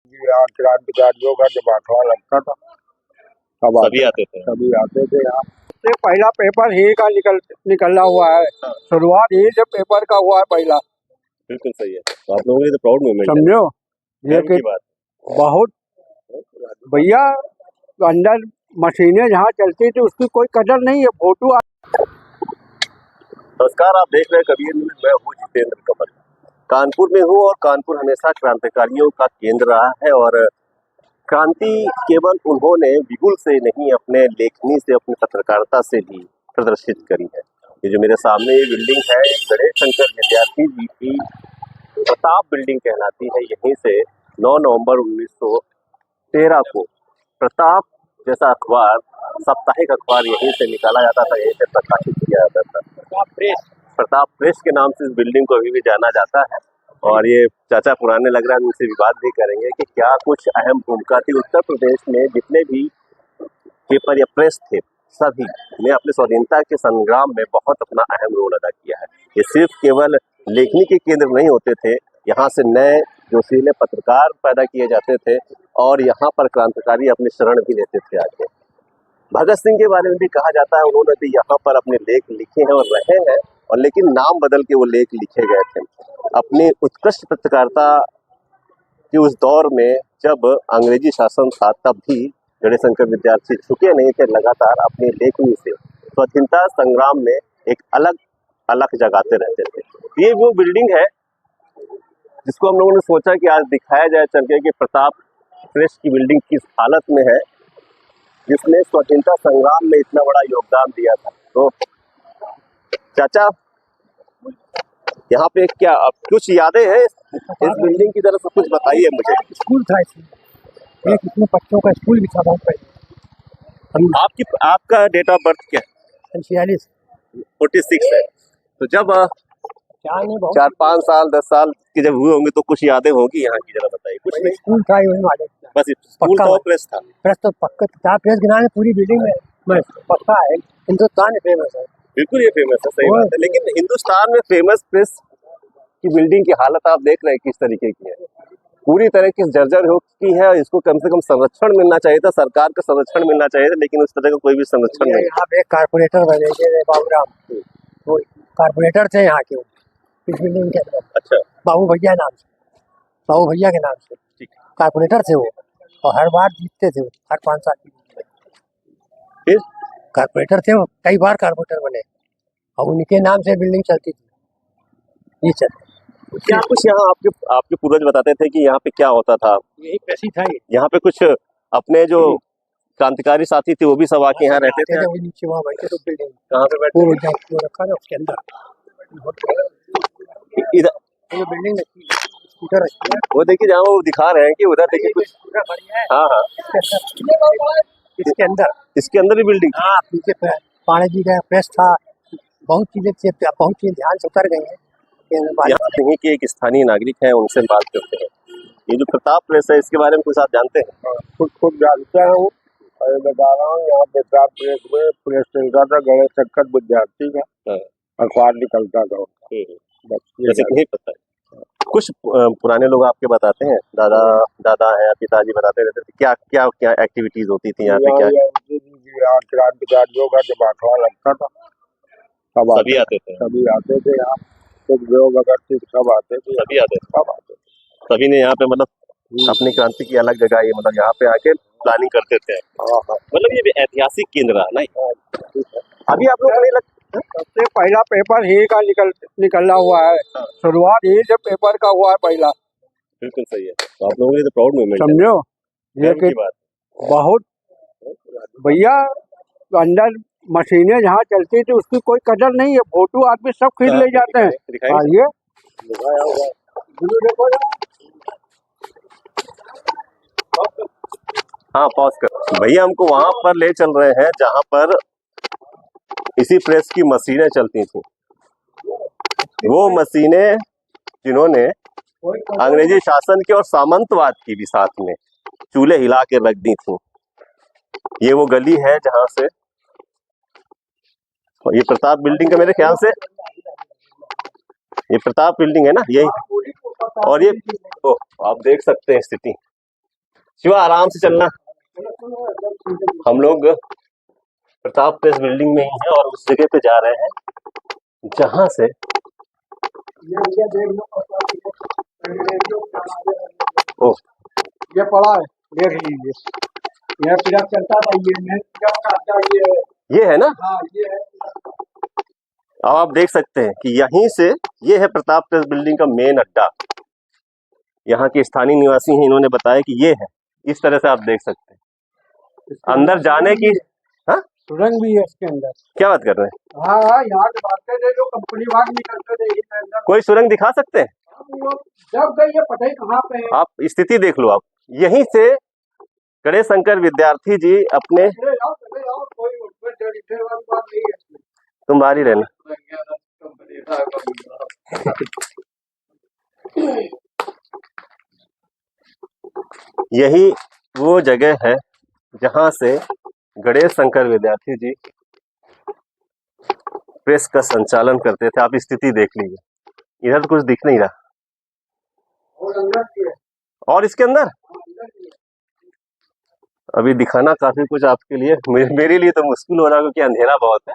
यहाँ क्रांतिकारियों का जब अखबार लगता था तब सभी आते थे। सभी आते थे यहाँ। ये पहला पेपर ही का निकलना हुआ है। शुरुआत ही से पेपर का हुआ है पहला। बिल्कुल सही है। तो आप लोगों के लिए तो प्राउड मोमेंट है। समझो ये गर्व की बात। बहुत भैया अंदर मशीनें जहाँ चलती थी उसकी कोई कदर नहीं है। फोटो नमस्कार, आप देख रहे हैं कबीर न्यूज। मैं हूँ जितेंद्र कमल। कानपुर में हूँ और कानपुर हमेशा क्रांतिकारियों का केंद्र रहा है और क्रांति केवल उन्होंने बिगुल से नहीं, अपने लेखनी से, अपनी पत्रकारिता से भी प्रदर्शित करी है। ये जो मेरे सामने ये बिल्डिंग है, गणेश शंकर विद्यार्थी जी की प्रताप बिल्डिंग कहलाती है। यहीं से 9 नवंबर 1913 को प्रताप जैसा अखबार, साप्ताहिक अखबार यहीं से निकाला जाता था, यहीं से प्रकाशित किया जाता था। प्रताप प्रेस के नाम से इस बिल्डिंग को अभी भी जाना जाता है। और ये चाचा पुराने लग रहा है, उनसे विवाद भी करेंगे कि क्या कुछ अहम भूमिका थी। उत्तर प्रदेश में जितने भी पेपर या प्रेस थे, सभी ने अपने स्वाधीनता के संग्राम में बहुत अपना अहम रोल अदा किया है। ये सिर्फ केवल लेखनी के केंद्र नहीं होते थे, यहाँ से नए जोशीले पत्रकार पैदा किए जाते थे और यहाँ पर क्रांतिकारी अपने शरण भी लेते थे आगे। भगत सिंह के बारे में भी कहा जाता है, उन्होंने भी यहाँ पर अपने लेख लिखे हैं और रहे हैं, और लेकिन नाम बदल के वो लेख लिखे गए थे। अपनी उत्कृष्ट पत्रकारिता के उस दौर में जब अंग्रेजी शासन था, तब भी गणेश शंकर विद्यार्थी झुके नहीं थे, लगातार अपनी लेखनी से स्वतंत्रता संग्राम में एक अलग अलग जगाते रहते थे। ये वो बिल्डिंग है जिसको हम लोगों ने सोचा कि आज दिखाया जाए चल के कि प्रताप प्रेस की बिल्डिंग किस हालत में है, जिसने स्वतंत्रता संग्राम में इतना बड़ा योगदान दिया था। तो चाचा, यहाँ पे क्या अब कुछ यादें हैं इस बिल्डिंग की तरफ से, कुछ बताइए मुझे। स्कूल था इसमें, एक इसमें बच्चों का स्कूल भी था बहुत पहले। आपका डेट ऑफ बर्थ क्या है? 46 46 है। तो जब 4-5 साल 10 साल के जब हुए होंगे तो कुछ यादें होगी यहाँ की, जरा बताइए। कुछ नहीं, स्कूल था वही वाले, बस स्कूल था, प्रेस था। प्रेस तो पक्का था, प्रेस के नाम पूरी बिल्डिंग में पक्का है। हिंदुस्तान में फेमस है। बिल्कुल ये फेमस है, सही बात है। लेकिन हिंदुस्तान में फेमस प्रेस की बिल्डिंग की हालत आप देख रहे हैं किस तरीके की है, पूरी तरह की जर्जर हो चुकी है। इसको कम से कम संरक्षण मिलना चाहिए था, सरकार का संरक्षण मिलना चाहिए था, लेकिन उस तरह का कोई भी संरक्षण नहीं। यहाँ पे कारपोरेटर बने थे बाबूराम, वो कारपोरेटर थे यहाँ के, इस बिल्डिंग के अंदर। अच्छा, बाबू भैया नाम से, बाबू भैया के नाम से कारपोरेटर थे वो, और हर बार जीतते थे, हर 5 साल की कारपोरेटर थे वो, कई बार कारपोरेटर बने, और उनके नाम से बिल्डिंग चलती थी। ये चलती क्या कुछ यहाँ आपके पूर्वज बताते थे कि यहाँ पे क्या होता था? यही प्रेसी था। यहाँ पे कुछ अपने जो क्रांतिकारी साथी थे वो भी सब आके यहाँ रहते थे। वो नीचे वहाँ बैठे थे बिल्डिंग, कहाँ पे बैठे? वो रखा था उसके अंदर, इधर बिल्डिंग स्कूटर रखी है। वो देखिए जहाँ वो दिखा रहे हैं कि उधर देखिए कुछ। हाँ हाँ, इसके अंदर ही बिल्डिंग। हाँ, पीछे पाणे जी का प्रेस था, बहुत चीजें ध्यान से उतर गई है। यहाँ के एक स्थानीय नागरिक हैं, उनसे बात करते हैं। ये जो प्रताप प्रेस है, इसके बारे में कुछ आप जानते हैं? खुद जानता हूँ और बता रहा हूँ। यहाँ प्रताप प्रेस में प्रेस चलता था, गणेश शंकर विद्यार्थी का अखबार निकलता था। बस इतना ही पता है। कुछ पुराने लोग आपके बताते हैं, दादा है, पिताजी बताते रहते थे, क्या क्या क्या एक्टिविटीज होती थी यहाँ पे? यहाँ क्रांतिकारियों का जब अखबार लगता था तब सभी आते थे यहाँ। लोग अगर सब आते थे, सभी आते थे। सभी ने यहाँ पे मतलब अपनी क्रांति की अलग जगह, ये मतलब यहाँ पे आके प्लानिंग करते थे। मतलब ये ऐतिहासिक केंद्र रहा नहीं। अभी आप लोग को नहीं लगता सबसे पहला पेपर ही का निकलना हुआ है। शुरुआत ही से पेपर का हुआ है पहला। बिल्कुल सही है। तो आप लोगों के लिए तो प्राउड मोमेंट है। समझो ये की बात बहुत भैया अंदर मशीनें जहाँ चलती थी उसकी कोई कदर नहीं है। फोटो आदमी सब खींच ले जाते हैं। आइए हाँ, पॉज कर। भैया हमको वहां पर ले चल रहे हैं जहां पर इसी प्रेस की मशीनें चलती थी। वो मशीनें जिन्होंने अंग्रेजी शासन के और सामंतवाद की भी साथ में चूल्हे हिला के रख दी थी। ये वो गली है जहां से ये प्रताप बिल्डिंग का, मेरे ख्याल से ये प्रताप बिल्डिंग है ना, यही। और ये आप देख सकते हैं स्थिति, शिवा आराम से चलना। हम लोग प्रताप प्लेस बिल्डिंग में ही हैं और उस जगह पे जा रहे हैं जहां से ओ ये पड़ा है, देख लीजिए। यह पिलर चलता था, ये मेन पिलर काटता, ये है ना। हाँ ये है। अब आप देख सकते हैं कि यहीं से ये है प्रताप प्लेस बिल्डिंग का मेन अड्डा। यहाँ के स्थानीय निवासी हैं, इन्होंने बताया कि ये है, इस तरह से आप देख सकते हैं अंदर जाने की। हाँ सुरंग भी है इसके अंदर। क्या बात कर रहे हैं? हाँ हाँ, यहाँ के बातें थे जो कंपनी वाग निकलते थे इसके अंदर। कोई सुरंग दिखा सकते हैं? वो जब गई ये पता ही कहाँ पे है। आप स्थिति देख लो। आप यहीं से गणेश शंकर विद्यार्थी जी अपने, चले जाओ, कोई उसमें डर वाली बात नहीं है इसमें। तुम बाहर ही रहना। यही वो जगह है जहां से गणेश शंकर विद्यार्थी जी प्रेस का संचालन करते थे। आप स्थिति देख लीजिए, इधर तो कुछ दिख नहीं रहा। और इसके अंदर अभी दिखाना काफी कुछ आपके लिए, मेरे लिए तो मुश्किल हो रहा है क्योंकि अंधेरा बहुत है।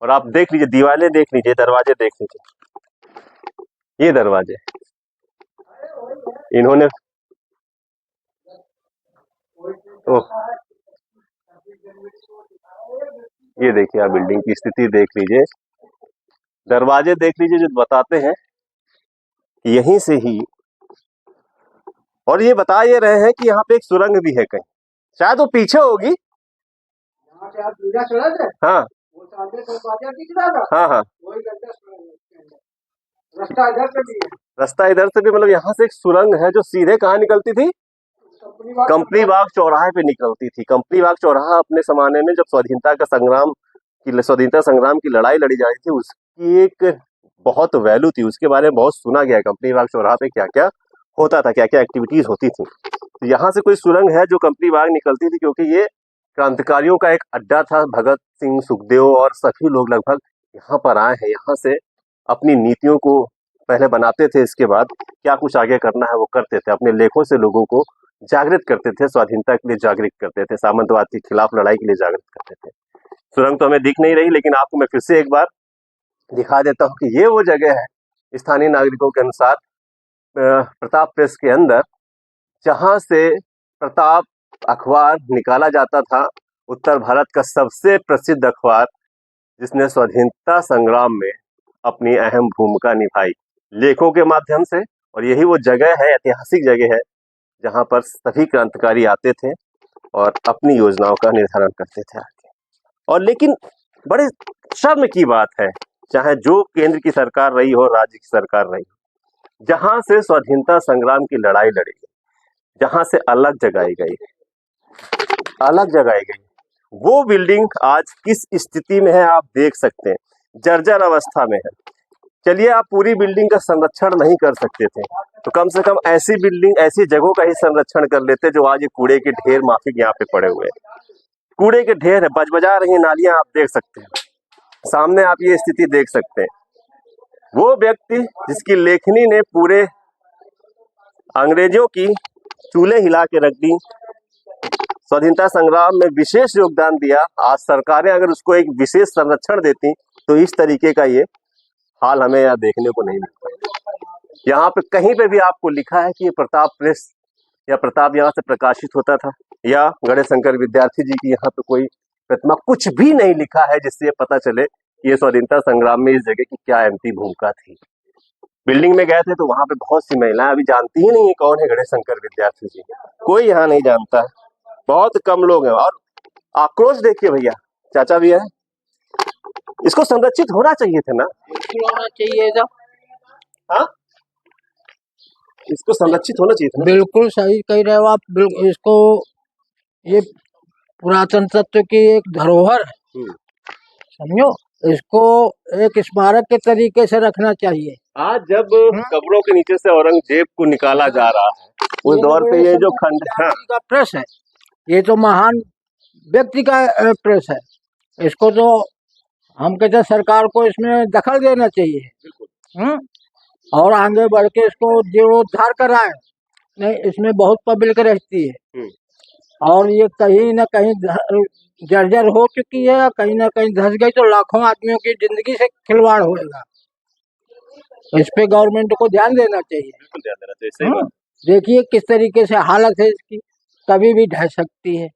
और आप देख लीजिए, दीवारें देख लीजिए, दरवाजे देख लीजिए। ये दरवाजे इन्होंने ये देखिए, आप बिल्डिंग की स्थिति देख लीजिए, दरवाजे देख लीजिए, जो बताते हैं यहीं से ही। और ये बता ये रहे हैं कि यहाँ पे एक सुरंग भी है कहीं, शायद वो पीछे होगी। यहाँ से आप दूरा चला जाए, हाँ वो सामने दरवाजा दिख रहा था, हाँ हाँ, वही गड्ढा सुरंग है उसके अंदर। रास्ता इधर से भी है। रास्ता इधर से भी, मतलब यहाँ से एक सुरंग है जो सीधे कहाँ निकलती थी? कंपनी बाग चौराहे पे निकलती थी। कंपनी बाग चौराहा अपने जमाने में जब स्वाधीनता संग्राम की लड़ाई लड़ी जा रही थी, उसकी एक बहुत वैल्यू थी, उसके बारे में बहुत सुना गया है। कंपनी बाग चौराहा पे क्या क्या होता था, क्या क्या एक्टिविटीज होती थी। तो यहाँ से कोई सुरंग है जो कंपनी बाग निकलती थी, क्योंकि ये क्रांतिकारियों का एक अड्डा था। भगत सिंह, सुखदेव और सभी लोग लगभग यहाँ पर आए हैं। यहाँ से अपनी नीतियों को पहले बनाते थे, इसके बाद क्या कुछ आगे करना है वो करते थे। अपने लेखों से लोगों को जागृत करते थे, स्वाधीनता के लिए जागृत करते थे, सामंतवाद के खिलाफ लड़ाई के लिए जागृत करते थे। सुरंग तो हमें दिख नहीं रही, लेकिन आपको मैं फिर से एक बार दिखा देता हूँ कि ये वो जगह है स्थानीय नागरिकों के अनुसार प्रताप प्रेस के अंदर, जहां से प्रताप अखबार निकाला जाता था। उत्तर भारत का सबसे प्रसिद्ध अखबार, जिसने स्वाधीनता संग्राम में अपनी अहम भूमिका निभाई लेखों के माध्यम से। और यही वो जगह है, ऐतिहासिक जगह है, जहां पर सभी क्रांतिकारी आते थे और अपनी योजनाओं का निर्धारण करते थे आगे। और लेकिन बड़े शर्म की बात है, चाहे जो केंद्र की सरकार रही हो, राज्य की सरकार रही हो, जहां से स्वाधीनता संग्राम की लड़ाई लड़ी गई, जहां से अलग जगाई गई, वो बिल्डिंग आज किस स्थिति में है आप देख सकते हैं, जर्जर अवस्था में है। चलिए, आप पूरी बिल्डिंग का संरक्षण नहीं कर सकते थे, तो कम से कम ऐसी बिल्डिंग, ऐसी जगहों का ही संरक्षण कर लेते जो आज ये कूड़े के ढेर माफिक यहाँ पे पड़े हुए हैं। कूड़े के ढेर है, बजबजा रही नालियां आप देख सकते हैं, सामने आप ये स्थिति देख सकते हैं। वो व्यक्ति जिसकी लेखनी ने पूरे अंग्रेजों की चूल्हे हिला के रख दी, स्वाधीनता संग्राम में विशेष योगदान दिया, आज सरकारें अगर उसको एक विशेष संरक्षण देती तो इस तरीके का ये हाल हमें यहाँ देखने को नहीं मिलता। यहाँ पे कहीं पे भी आपको लिखा है कि ये प्रताप प्रेस या प्रताप यहाँ से प्रकाशित होता था, या गणेश शंकर विद्यार्थी जी की यहाँ पे कोई प्रतिमा, कुछ भी नहीं लिखा है जिससे ये पता चले कि ये स्वाधीनता संग्राम में इस जगह की क्या अहम भूमिका थी। बिल्डिंग में गए थे तो वहां पे बहुत सी महिलाएं अभी जानती ही नहीं है कौन है गणेश शंकर विद्यार्थी जी, कोई यहाँ नहीं जानता है, बहुत कम लोग हैं। और आक्रोश देखिए भैया, चाचा भी है, इसको संरक्षित होना चाहिए था ना, होना चाहिए था। हाँ, इसको संरक्षित होना चाहिए था ना। बिल्कुल सही कह रहे हो आप। बिल्कुल, इसको ये पुरातन तत्व की एक धरोहर है, समझो, इसको एक स्मारक के तरीके से रखना चाहिए। आज जब कब्रों के नीचे से औरंगजेब को निकाला जा रहा है, उस दौर पे ये जो खंड का प्रेस है, ये तो महान व्यक्ति का प्रेस है, इसको तो हम कहते हैं सरकार को इसमें दखल देना चाहिए। और आगे बढ़ के इसको जीर्णोद्धार कराएं, नहीं, इसमें बहुत पब्लिक रहती है हम्म। और ये कहीं न कहीं जर्जर हो चुकी है और कहीं न कहीं धंस गई तो लाखों आदमियों की जिंदगी से खिलवाड़ होएगा। इस पे गवर्नमेंट को ध्यान देना चाहिए। बिल्कुल ध्यान देना चाहिए, सही बात। देखिए किस तरीके से हालत है इसकी, कभी भी ढह सकती है।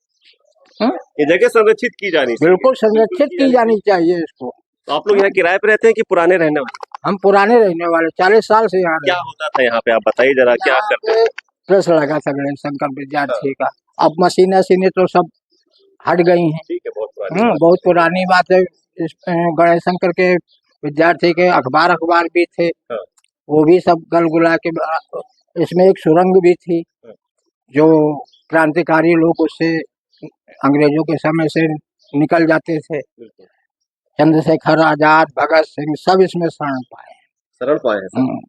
ये जगह संरक्षित की जानी चाहिए। बिल्कुल संरक्षित की जानी चाहिए इसको। तो आप लोग यहाँ किराए पे रहते हैं कि पुराने रहने वाले? हम पुराने रहने वाले 40 साल से यहाँ क्या होता था यहाँ पे, आप बताइए जरा, क्या करते थे? प्रेस लगा था गणेश शंकर विद्यार्थी का। अब मशीनें तो सब हट गई हैं। ठीक है, बहुत पुरानी बात। बहुत पुरानी बात है। इस गणेश शंकर के विद्यार्थी के अखबार भी थे, हाँ। वो भी सब गल गुला के। इसमें एक सुरंग भी थी हाँ। जो क्रांतिकारी लोग उससे अंग्रेजों के समय से निकल जाते थे। चंद्रशेखर आजाद, भगत सिंह सब इसमें शरण पाए। शरण पाए हैं।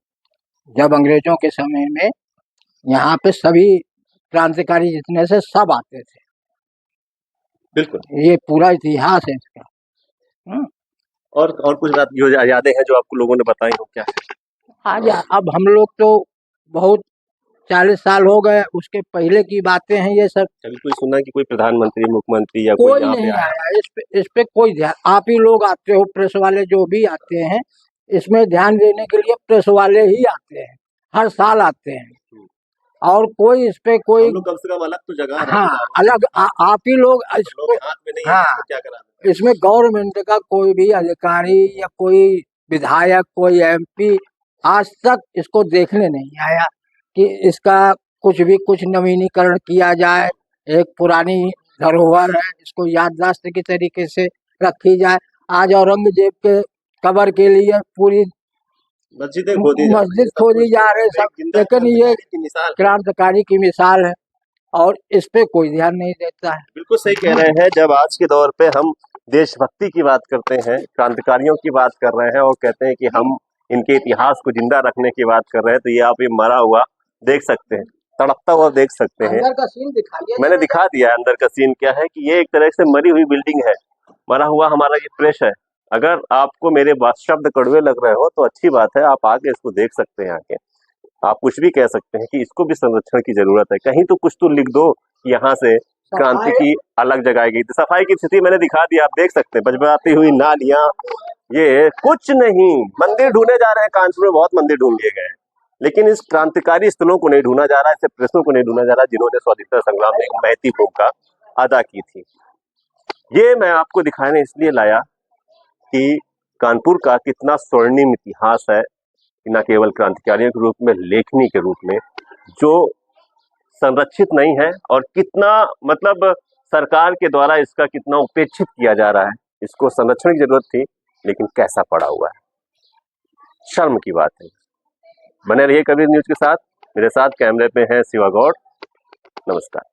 जब अंग्रेजों के समय में यहाँ पे सभी क्रांतिकारी जितने से सब आते थे। बिल्कुल, ये पूरा इतिहास है इसका। और कुछ बात जो यादें हैं जो आपको लोगों ने बताई हो, क्या है? आज अब हम लोग तो बहुत 40 साल हो गए, उसके पहले की बातें हैं ये सब। कभी कोई सुना कि कोई प्रधानमंत्री, मुख्यमंत्री या कोई कोई यहाँ पे नहीं आया? आया इस पे कोई ध्यान। आप ही लोग आते हो, प्रेस वाले जो भी आते हैं, इसमें ध्यान देने के लिए प्रेस वाले ही आते हैं, हर साल आते हैं। और कोई इस पे कोई हम लोग कम से कम अलग तो जगह है। हाँ अलग आप ही लोग इसको हाथ में नहीं है, हाँ तो क्या करा? इसमें गवर्नमेंट का कोई भी अधिकारी या कोई विधायक, कोई एमपी आज तक इसको देखने नहीं आया कि इसका कुछ नवीनीकरण किया जाए। एक पुरानी धरोहर है, इसको याददाश्त के तरीके से रखी जाए। आज औरंगजेब के कब्र के लिए पूरी मस्जिद खोदी जा रही सब, लेकिन ये क्रांतिकारी की मिसाल है और इस पे कोई ध्यान नहीं देता है। बिल्कुल सही कह रहे हैं। जब आज के दौर पे हम देशभक्ति की बात करते हैं, क्रांतिकारियों की बात कर रहे हैं और कहते हैं कि हम इनके इतिहास को जिंदा रखने की बात कर रहे हैं, तो ये आप ये मरा हुआ देख सकते हैं, तड़पता हुआ देख सकते हैं। अंदर का सीन दिखाइए। मैंने दिखा दिया है अंदर का सीन क्या है, कि ये एक तरह से मरी हुई बिल्डिंग है, मरा हुआ हमारा ये प्रेस है। अगर आपको मेरे शब्द कड़वे लग रहे हो तो अच्छी बात है, आप आके इसको देख सकते हैं। आके आप कुछ भी कह सकते हैं कि इसको भी संरक्षण की जरूरत है। कहीं तो कुछ तो लिख दो, यहाँ से क्रांति की अलग जगह गई थी। सफाई की स्थिति मैंने दिखा दी, आप देख सकते हैं, बजबजाती हुई नालियां, ये कुछ नहीं। मंदिर ढूंढे जा रहे हैं, कानपुर में बहुत मंदिर ढूंढ लिए गए हैं, लेकिन इस क्रांतिकारी स्थलों को नहीं ढूंढा जा रहा है, ऐसे प्रेसों को नहीं ढूंढा जा रहा, जिन्होंने स्वतंत्रता संग्राम में एक महती भूमिका अदा की थी। ये मैं आपको दिखाने इसलिए लाया कि कानपुर का कितना स्वर्णिम इतिहास है, न केवल क्रांतिकारियों के रूप में, लेखनी के रूप में, जो संरक्षित नहीं है, और कितना मतलब सरकार के द्वारा इसका कितना उपेक्षित किया जा रहा है। इसको संरक्षण की जरूरत थी, लेकिन कैसा पड़ा हुआ है, शर्म की बात है। बने रहिए कबीर न्यूज के साथ। मेरे साथ कैमरे पे हैं शिवा गौड़। नमस्कार।